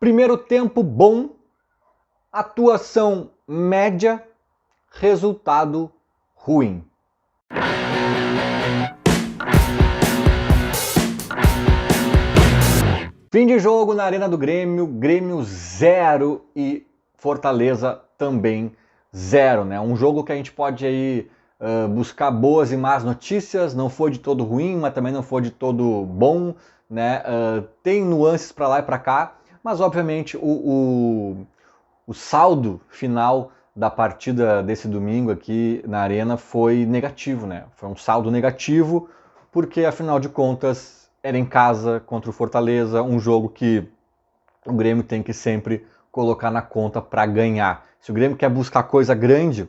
Primeiro tempo bom, atuação média, resultado ruim. Fim de jogo na Arena do Grêmio, Grêmio 0 e Fortaleza também 0, né? Um jogo que a gente pode aí buscar boas e más notícias, não foi de todo ruim, mas também não foi de todo bom, né? Tem nuances para lá e para cá, mas obviamente o saldo final da partida desse domingo aqui na Arena foi negativo, né? Foi um saldo negativo, porque afinal de contas era em casa contra o Fortaleza, um jogo que o Grêmio tem que sempre colocar na conta para ganhar. Se o Grêmio quer buscar coisa grande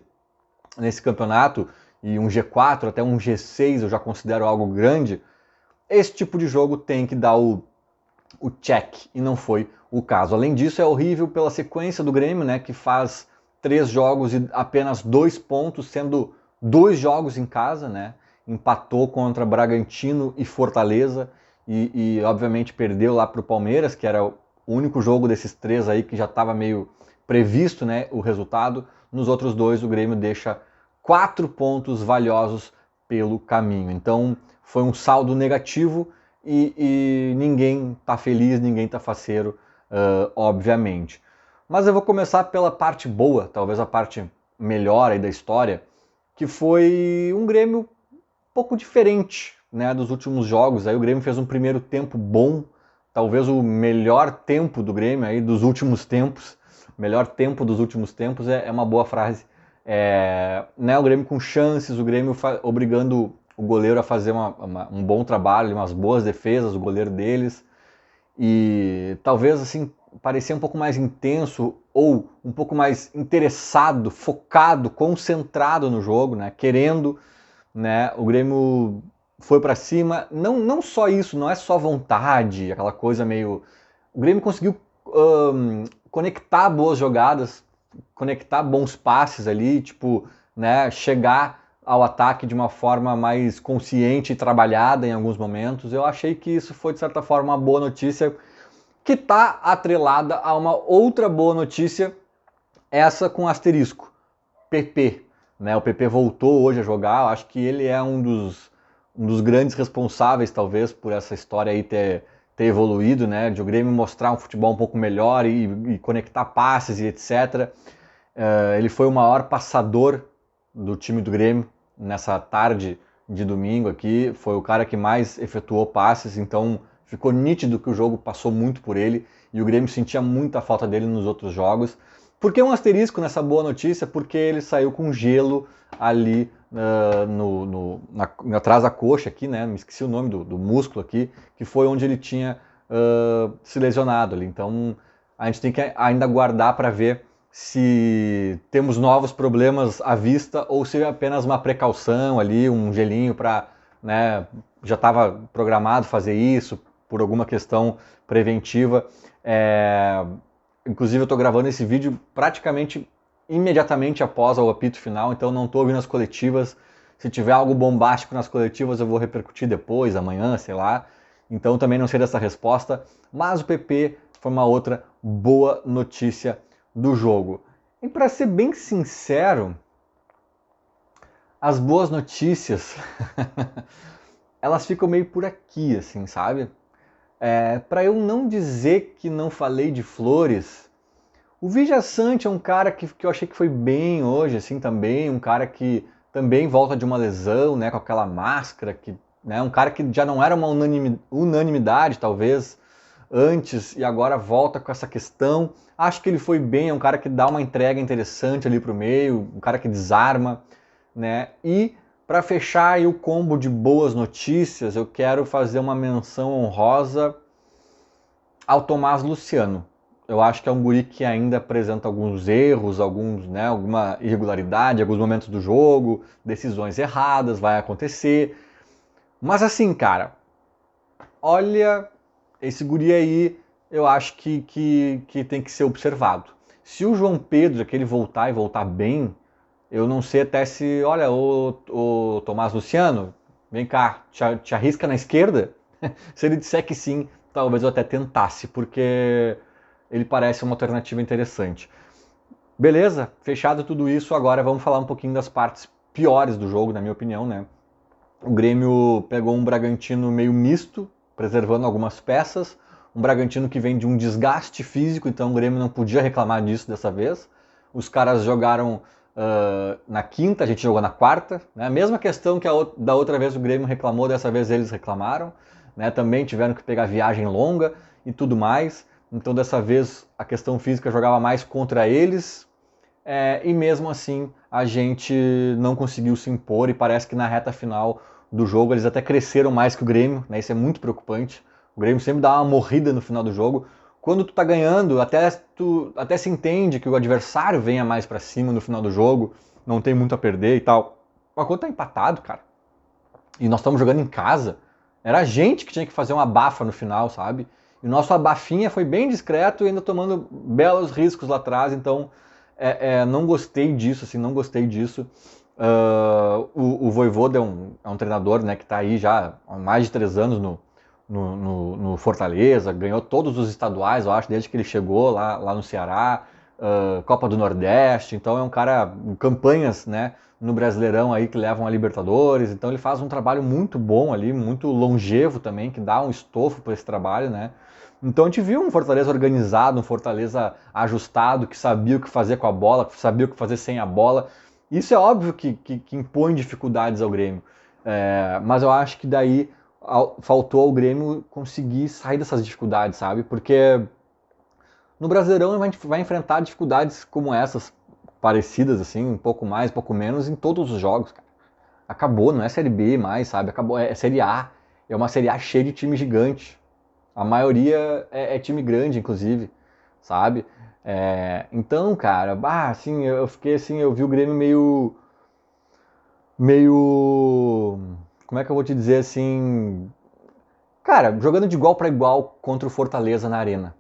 nesse campeonato, e um G4, até um G6 eu já considero algo grande, esse tipo de jogo tem que dar o check, e não foi o caso. Além disso, é horrível pela sequência do Grêmio, né, que faz 3 jogos e apenas 2 pontos, sendo 2 jogos em casa, né? Empatou contra Bragantino e Fortaleza, e obviamente perdeu lá para o Palmeiras, que era o único jogo desses 3 aí que já estava meio previsto, né, o resultado. Nos outros 2 o Grêmio deixa 4 pontos valiosos pelo caminho. Então foi um saldo negativo e ninguém está feliz, ninguém está faceiro, obviamente. Mas eu vou começar pela parte boa, talvez a parte melhor aí da história, que foi um Grêmio um pouco diferente, né, dos últimos jogos. Aí o Grêmio fez um primeiro tempo bom, talvez o melhor tempo do Grêmio aí dos últimos tempos. Melhor tempo dos últimos tempos é uma boa frase. Né, o Grêmio com chances, o Grêmio obrigando o goleiro a fazer um bom trabalho, umas boas defesas, o goleiro deles. E talvez assim parecia um pouco mais intenso ou um pouco mais interessado, focado, concentrado no jogo, né, querendo, né, o Grêmio foi para cima. Não só isso, não é só vontade, aquela coisa meio... O Grêmio conseguiu conectar boas jogadas, conectar bons passes ali, tipo, né, chegar ao ataque de uma forma mais consciente e trabalhada em alguns momentos. Eu achei que isso foi, de certa forma, uma boa notícia, que está atrelada a uma outra boa notícia, essa com asterisco, PP. Né? O PP voltou hoje a jogar, eu acho que ele é um dos grandes responsáveis, talvez, por essa história aí ter evoluído, né? De o Grêmio mostrar um futebol um pouco melhor e conectar passes e etc. Ele foi o maior passador do time do Grêmio nessa tarde de domingo aqui, foi o cara que mais efetuou passes, então ficou nítido que o jogo passou muito por ele e o Grêmio sentia muita falta dele nos outros jogos. Por que um asterisco nessa boa notícia? Porque ele saiu com gelo ali atrás da coxa aqui, né? Me esqueci o nome do músculo aqui, que foi onde ele tinha se lesionado ali. Então a gente tem que ainda aguardar para ver se temos novos problemas à vista ou se é apenas uma precaução ali, um gelinho para, né, já estava programado fazer isso por alguma questão preventiva. Inclusive eu estou gravando esse vídeo praticamente imediatamente após o apito final, então não estou ouvindo as coletivas. Se tiver algo bombástico nas coletivas eu vou repercutir depois, amanhã, sei lá. Então também não sei dessa resposta, mas o PP foi uma outra boa notícia do jogo. E para ser bem sincero, as boas notícias elas ficam meio por aqui, assim, sabe? Para eu não dizer que não falei de flores, o Vijaçante é um cara que eu achei que foi bem hoje, assim, também, um cara que também volta de uma lesão, né, com aquela máscara, né, um cara que já não era uma unanimidade, talvez, antes, e agora volta com essa questão. Acho que ele foi bem, é um cara que dá uma entrega interessante ali pro meio, um cara que desarma, né, e para fechar aí o combo de boas notícias, eu quero fazer uma menção honrosa ao Thomaz Luciano. Eu acho que é um guri que ainda apresenta alguns erros, alguma irregularidade, alguns momentos do jogo, decisões erradas, vai acontecer. Mas assim, cara, olha, esse guri aí, eu acho que tem que ser observado. Se o João Pedro, que ele voltar e voltar bem, eu não sei até se, olha, o Thomaz Luciano, vem cá, te arrisca na esquerda? Se ele disser que sim, talvez eu até tentasse, porque ele parece uma alternativa interessante. Beleza, fechado tudo isso, agora vamos falar um pouquinho das partes piores do jogo, na minha opinião, né? O Grêmio pegou um Bragantino meio misto, preservando algumas peças, um Bragantino que vem de um desgaste físico, então o Grêmio não podia reclamar disso dessa vez. Os caras jogaram na quinta, a gente jogou na quarta, né? A mesma questão que da outra vez o Grêmio reclamou, dessa vez eles reclamaram, né? Também tiveram que pegar viagem longa e tudo mais, então dessa vez a questão física jogava mais contra eles, e mesmo assim a gente não conseguiu se impor e parece que na reta final do jogo eles até cresceram mais que o Grêmio, né? Isso é muito preocupante. O Grêmio sempre dá uma morrida no final do jogo. Quando tu tá ganhando, até se entende que o adversário venha mais para cima no final do jogo, não tem muito a perder e tal. Mas quando tá empatado, cara, e nós estamos jogando em casa, era a gente que tinha que fazer uma abafa no final, sabe? E o nosso abafinha foi bem discreto e ainda tomando belos riscos lá atrás, então não gostei disso, assim, não gostei disso. O Vojvoda é um treinador, né, que está aí já há mais de 3 anos no Fortaleza, ganhou todos os estaduais, eu acho, desde que ele chegou lá no Ceará, Copa do Nordeste, então é um cara, campanhas, né, no Brasileirão aí que levam a Libertadores, então ele faz um trabalho muito bom ali, muito longevo também, que dá um estofo para esse trabalho, né. Então a gente viu um Fortaleza organizado, um Fortaleza ajustado, que sabia o que fazer com a bola, que sabia o que fazer sem a bola. Isso é óbvio que impõe dificuldades ao Grêmio, mas eu acho que daí faltou ao Grêmio conseguir sair dessas dificuldades, sabe? Porque no Brasileirão a gente vai enfrentar dificuldades como essas, parecidas assim, um pouco mais, um pouco menos, em todos os jogos, cara. Acabou, não é Série B mais, sabe? Acabou, é Série A. É uma Série A cheia de time gigante. A maioria é time grande, inclusive, sabe? Então, cara, assim, eu fiquei assim, eu vi o Grêmio meio, como é que eu vou te dizer assim, cara, jogando de igual para igual contra o Fortaleza na Arena.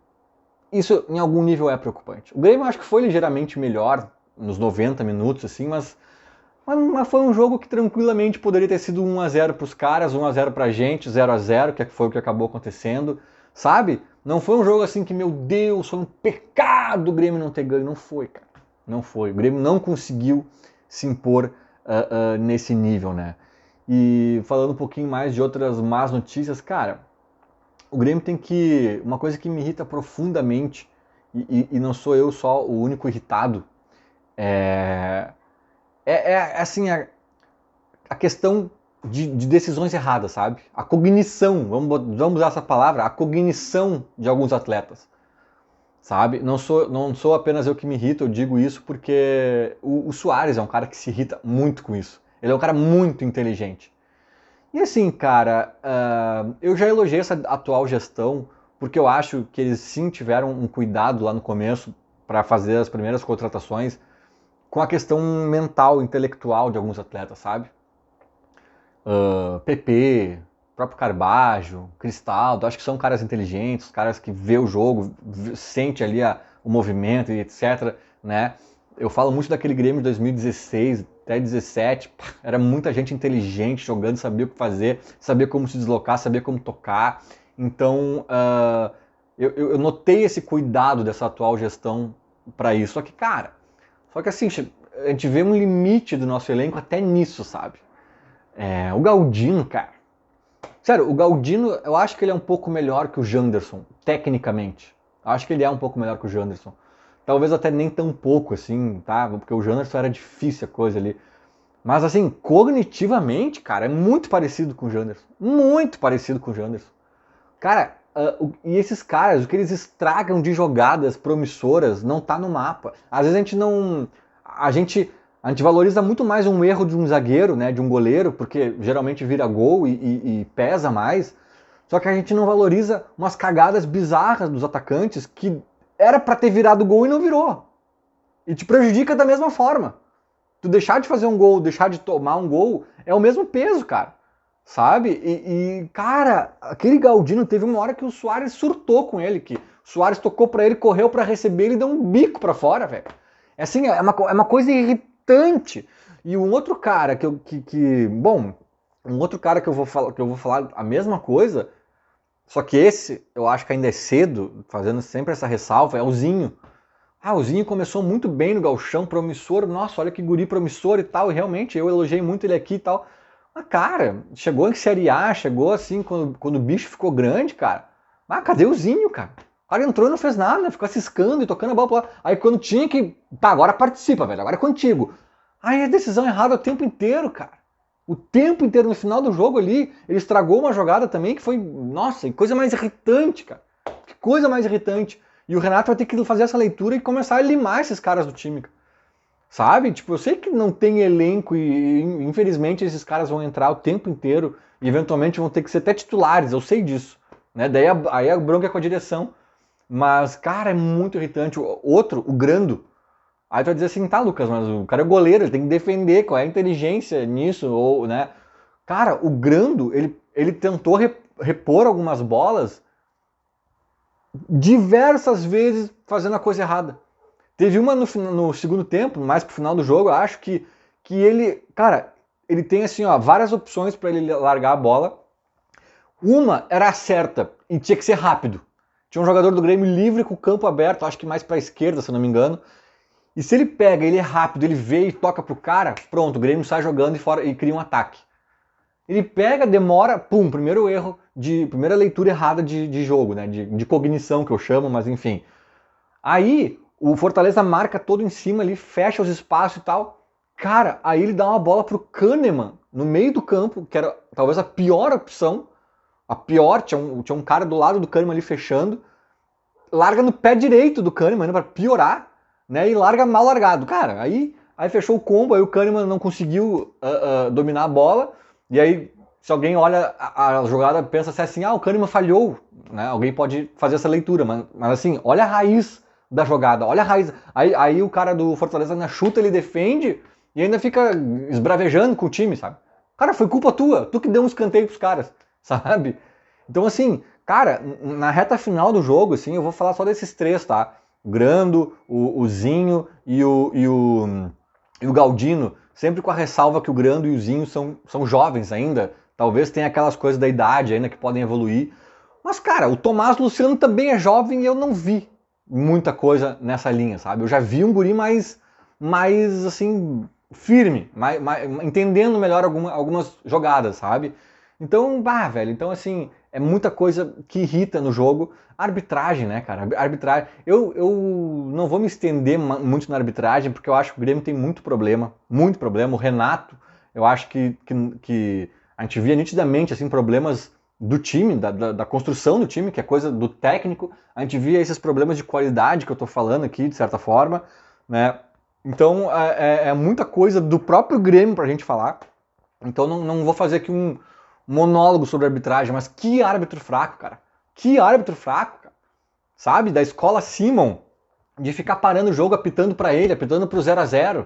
Isso, em algum nível, é preocupante. O Grêmio acho que foi ligeiramente melhor nos 90 minutos, assim, mas foi um jogo que tranquilamente poderia ter sido 1-0 para os caras, 1-0 para a gente, 0-0, que foi o que acabou acontecendo, sabe? Não foi um jogo assim que, meu Deus, foi um pecado o Grêmio não ter ganho. Não foi, cara. Não foi. O Grêmio não conseguiu se impor nesse nível, né? E falando um pouquinho mais de outras más notícias, cara, o Grêmio tem que... Uma coisa que me irrita profundamente, e não sou eu só o único irritado, assim, a questão de decisões erradas, sabe? A cognição, vamos usar essa palavra, a cognição de alguns atletas, sabe? Não sou apenas eu que me irrito, eu digo isso porque o Suárez é um cara que se irrita muito com isso. Ele é um cara muito inteligente. E assim, cara, eu já elogiei essa atual gestão porque eu acho que eles sim tiveram um cuidado lá no começo para fazer as primeiras contratações com a questão mental, intelectual de alguns atletas, sabe? PP, próprio Carbajo, Cristaldo, acho que são caras inteligentes, caras que vê o jogo, sente ali o movimento e etc, né? Eu falo muito daquele Grêmio de 2016 até 2017, era muita gente inteligente jogando, sabia o que fazer, sabia como se deslocar, sabia como tocar. Então, eu notei esse cuidado dessa atual gestão para isso. Só que assim, a gente vê um limite do nosso elenco até nisso, sabe? O Galdino, cara. Sério, o Galdino, eu acho que ele é um pouco melhor que o Janderson, tecnicamente. Eu acho que ele é um pouco melhor que o Janderson. Talvez até nem tão pouco, assim, tá? Porque o Janderson era difícil a coisa ali. Mas, assim, cognitivamente, cara, é muito parecido com o Janderson. Muito parecido com o Janderson. Cara, e esses caras, o que eles estragam de jogadas promissoras não tá no mapa. Às vezes a gente não... A gente valoriza muito mais um erro de um zagueiro, né, de um goleiro, porque geralmente vira gol e pesa mais. Só que a gente não valoriza umas cagadas bizarras dos atacantes que era para ter virado gol e não virou. E te prejudica da mesma forma. Tu deixar de fazer um gol, deixar de tomar um gol, é o mesmo peso, cara. Sabe? Cara, aquele Galdino teve uma hora que o Suárez surtou com ele, que o Suárez tocou para ele, correu para receber, ele deu um bico para fora, velho. Assim, é uma coisa irritante. E um outro cara um outro cara que eu vou falar a mesma coisa, Só que esse, eu acho que ainda é cedo, fazendo sempre essa ressalva, é o Zinho. Ah, o Zinho começou muito bem no gauchão, promissor, nossa, olha que guri promissor e tal, e realmente eu elogiei muito ele aqui e tal. Mas, cara, chegou em Série A, chegou assim, quando o bicho ficou grande, cara. Ah, cadê o Zinho, cara? O cara entrou e não fez nada, ficou ciscando e tocando a bola pra lá. Aí quando tinha que, tá, agora participa, velho, agora é contigo. Aí é decisão errada o tempo inteiro, cara. O tempo inteiro, no final do jogo ali, ele estragou uma jogada também que foi, nossa, coisa mais irritante, cara. Que coisa mais irritante. E o Renato vai ter que fazer essa leitura e começar a limar esses caras do time, cara. Sabe? Tipo, eu sei que não tem elenco e infelizmente esses caras vão entrar o tempo inteiro e eventualmente vão ter que ser até titulares, eu sei disso. Né? Daí aí a bronca é com a direção. Mas, cara, é muito irritante. O outro, o Grando. Aí tu vai dizer assim, tá, Lucas, mas o cara é goleiro, ele tem que defender, qual é a inteligência nisso? Ou, né? Cara, o Grando, ele tentou repor algumas bolas diversas vezes fazendo a coisa errada. Teve uma no segundo tempo, mais pro final do jogo, eu acho que ele, cara, ele tem assim, ó, várias opções para ele largar a bola. Uma era a certa e tinha que ser rápido. Tinha um jogador do Grêmio livre com o campo aberto, acho que mais para a esquerda, se eu não me engano. E se ele pega, ele é rápido, ele vê e toca pro cara, pronto, o Grêmio sai jogando e cria um ataque. Ele pega, demora, pum, primeiro erro, primeira leitura errada de jogo, né? De cognição que eu chamo, mas enfim. Aí o Fortaleza marca todo em cima ali, fecha os espaços e tal. Cara, aí ele dá uma bola pro Kahneman no meio do campo, que era talvez a pior opção. A pior, tinha um cara do lado do Kahneman ali fechando. Larga no pé direito do Kahneman, né, pra piorar, né? E larga mal largado. Cara, aí fechou o combo, aí o Kahneman não conseguiu dominar a bola. E aí, se alguém olha a jogada, pensa assim, o Kahneman falhou, né? Alguém pode fazer essa leitura, mas assim, olha a raiz da jogada, olha a raiz. Aí o cara do Fortaleza na chuta, ele defende e ainda fica esbravejando com o time, sabe? Cara, foi culpa tua, tu que deu um escanteio pros caras, sabe? Então assim, cara, na reta final do jogo, assim, eu vou falar só desses três, tá? O Grando, o Zinho e o Galdino, sempre com a ressalva que o Grando e o Zinho são jovens ainda, talvez tenha aquelas coisas da idade ainda que podem evoluir. Mas, cara, o Tomás Luciano também é jovem e eu não vi muita coisa nessa linha, sabe? Eu já vi um guri mais assim, firme, entendendo melhor algumas jogadas, sabe? Então, velho, então assim, é muita coisa que irrita no jogo. Arbitragem, né, cara? Arbitragem. Eu não vou me estender muito na arbitragem, porque eu acho que o Grêmio tem muito problema. Muito problema. O Renato, eu acho que a gente via nitidamente, assim, problemas do time, da construção do time, que é coisa do técnico. A gente via esses problemas de qualidade que eu tô falando aqui, de certa forma, né? Então, é muita coisa do próprio Grêmio pra gente falar. Então, não vou fazer aqui um monólogo sobre arbitragem, mas que árbitro fraco, cara. Que árbitro fraco, cara. Sabe? Da escola Simon, de ficar parando o jogo, apitando pra ele, apitando pro 0-0.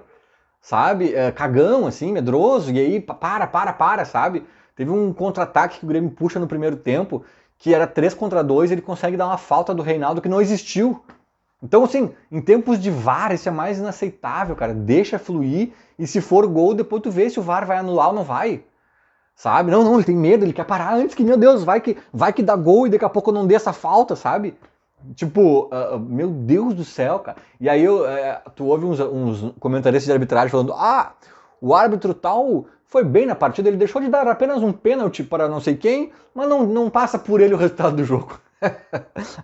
Sabe? Cagão, assim, medroso, e aí, para, sabe? Teve um contra-ataque que o Grêmio puxa no primeiro tempo, que era 3-2, e ele consegue dar uma falta do Reinaldo que não existiu. Então, assim, em tempos de VAR, isso é mais inaceitável, cara. Deixa fluir, e se for gol, depois tu vê se o VAR vai anular ou não vai. Sabe? Não, ele tem medo, ele quer parar antes que, meu Deus, vai que dá gol e daqui a pouco eu não dê essa falta, sabe? Tipo, meu Deus do céu, cara. E aí tu ouve uns comentaristas de arbitragem falando, o árbitro tal foi bem na partida, ele deixou de dar apenas um pênalti para não sei quem, mas não passa por ele o resultado do jogo.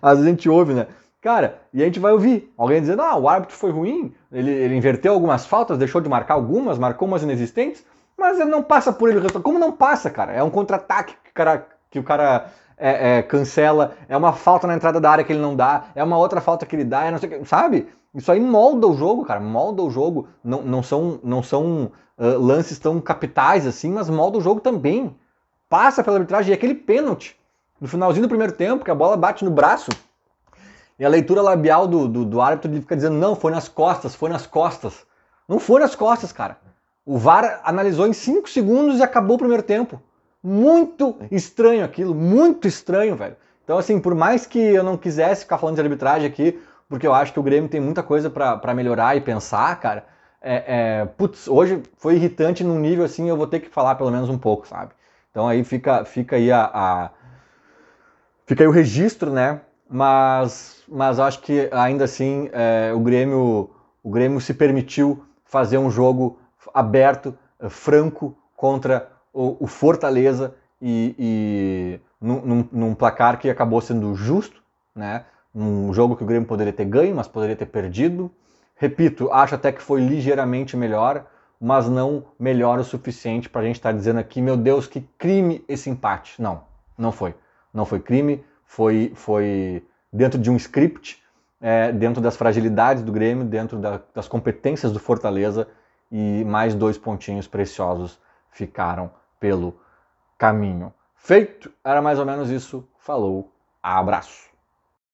Às vezes a gente ouve, né? Cara, e a gente vai ouvir alguém dizendo, o árbitro foi ruim, ele inverteu algumas faltas, deixou de marcar algumas, marcou umas inexistentes, mas ele não passa por ele o resultado. Como não passa, cara? É um contra-ataque que o cara cancela, é uma falta na entrada da área que ele não dá, é uma outra falta que ele dá, não sei o que, sabe? Isso aí molda o jogo, cara, molda o jogo. Não são lances tão capitais assim, mas molda o jogo também. Passa pela arbitragem. E aquele pênalti, no finalzinho do primeiro tempo, que a bola bate no braço, e a leitura labial do árbitro, ele fica dizendo, não, foi nas costas, foi nas costas. Não foi nas costas, cara. O VAR analisou em 5 segundos e acabou o primeiro tempo. Muito estranho aquilo, muito estranho, velho. Então, assim, por mais que eu não quisesse ficar falando de arbitragem aqui, porque eu acho que o Grêmio tem muita coisa pra melhorar e pensar, cara, putz, hoje foi irritante num nível assim, eu vou ter que falar pelo menos um pouco, sabe? Então aí fica aí Fica aí o registro, né? Mas acho que ainda assim o Grêmio se permitiu fazer um jogo aberto, franco, contra o Fortaleza e num placar que acabou sendo justo, né? Um jogo que o Grêmio poderia ter ganho, mas poderia ter perdido. Repito, acho até que foi ligeiramente melhor, mas não melhor o suficiente para a gente estar dizendo aqui, meu Deus, que crime esse empate. Não, não foi. Não foi crime, foi dentro de um script, dentro das fragilidades do Grêmio, dentro das competências do Fortaleza, e mais 2 pontinhos preciosos ficaram pelo caminho. Feito, era mais ou menos isso. Falou, abraço.